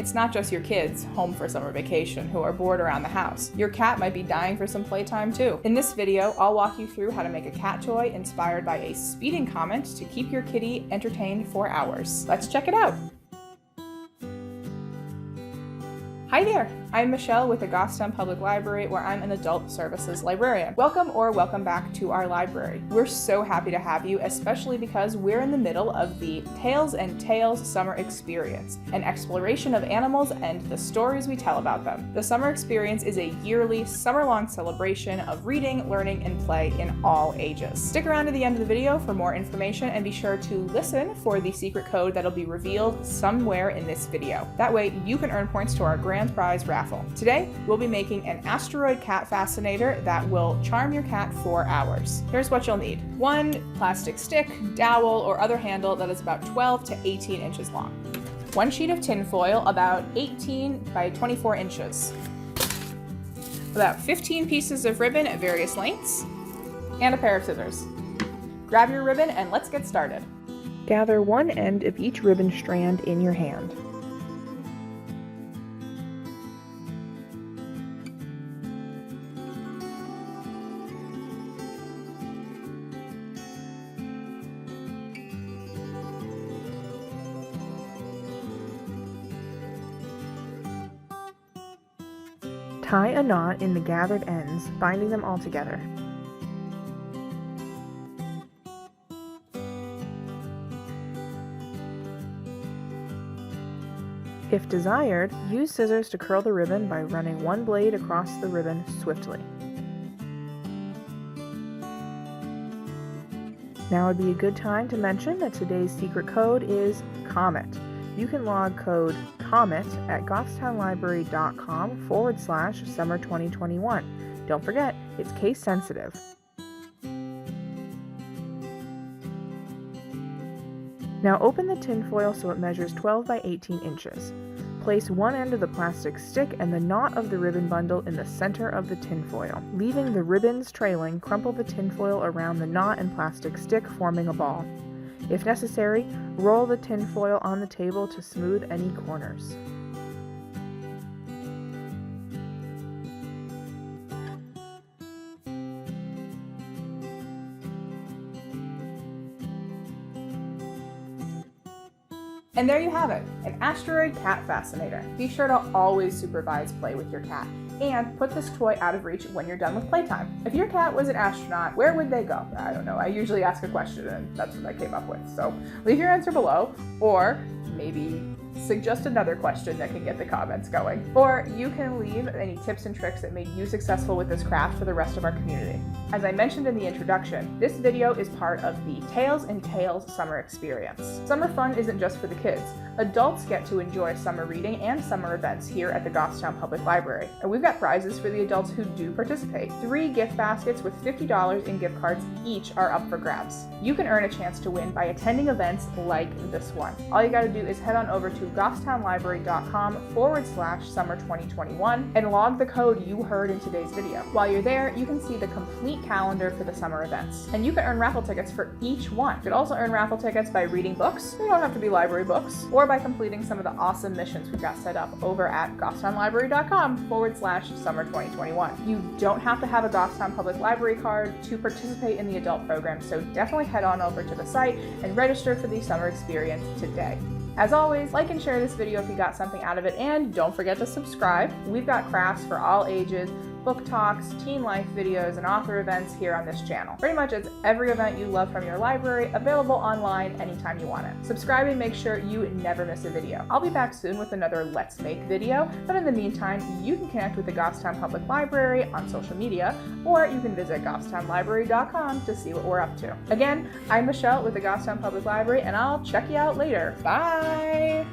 it's not just your kids home for summer vacation who are bored around the house. Your cat might be dying for some playtime too. In this video, I'll walk you through how to make a cat toy inspired by a speeding comet to keep your kitty entertained for hours. Let's check it out. Hi there, I'm Michelle with the Goffstown Public Library, where I'm an adult services librarian. Welcome or welcome back to our library. We're so happy to have you, especially because we're in the middle of the Tales and Tales Summer Experience, an exploration of animals and the stories we tell about them. The Summer Experience is a yearly, summer-long celebration of reading, learning, and play in all ages. Stick around to the end of the video for more information and be sure to listen for the secret code that'll be revealed somewhere in this video. That way you can earn points to our grand prize raffle. Today, we'll be making an Asteroid cat fascinator that will charm your cat for hours. Here's what you'll need. 1 plastic stick, dowel, or other handle that is about 12 to 18 inches long. 1 sheet of tin foil about 18 by 24 inches. About 15 pieces of ribbon at various lengths, and a pair of scissors. Grab your ribbon and let's get started. Gather one end of each ribbon strand in your hand. Tie a knot in the gathered ends, binding them all together. If desired, use scissors to curl the ribbon by running one blade across the ribbon swiftly. Now would be a good time to mention that today's secret code is COMET. You can log code COMET at goffstownlibrary.com/summer 2021. Don't forget, it's case sensitive. Now open the tin foil so it measures 12 by 18 inches. Place one end of the plastic stick and the knot of the ribbon bundle in the center of the tin foil. Leaving the ribbons trailing, crumple the tin foil around the knot and plastic stick, forming a ball. If necessary, roll the tin foil on the table to smooth any corners. And there you have it, an Asteroid cat fascinator. Be sure to always supervise play with your cat and put this toy out of reach when you're done with playtime. If your cat was an astronaut, where would they go? I don't know. I usually ask a question and that's what I came up with. So leave your answer below, or maybe suggest another question that can get the comments going. Or you can leave any tips and tricks that made you successful with this craft for the rest of our community. As I mentioned in the introduction, this video is part of the Tales and Tales Summer Experience. Summer fun isn't just for the kids. Adults get to enjoy summer reading and summer events here at the Goffstown Public Library. And we've got prizes for the adults who do participate. 3 gift baskets with $50 in gift cards each are up for grabs. You can earn a chance to win by attending events like this one. All you gotta do is head on over to goffstownlibrary.com/summer 2021 and log the code you heard in today's video. While you're there, you can see the complete calendar for the summer events. And you can earn raffle tickets for each one. You could also earn raffle tickets by reading books. They don't have to be library books. Or by completing some of the awesome missions we've got set up over at goffstownlibrary.com/summer 2021. You don't have to have a Goffstown Public Library card to participate in the adult program, so definitely head on over to the site and register for the summer experience today. As always, like and share this video if you got something out of it, and don't forget to subscribe. We've got crafts for all ages, book talks, teen life videos, and author events here on this channel. Pretty much it's every event you love from your library, available online anytime you want it. Subscribe and make sure you never miss a video. I'll be back soon with another Let's Make video, but in the meantime, you can connect with the Goffstown Public Library on social media, or you can visit goffstownlibrary.com to see what we're up to. Again, I'm Michelle with the Goffstown Public Library, and I'll check you out later. Bye!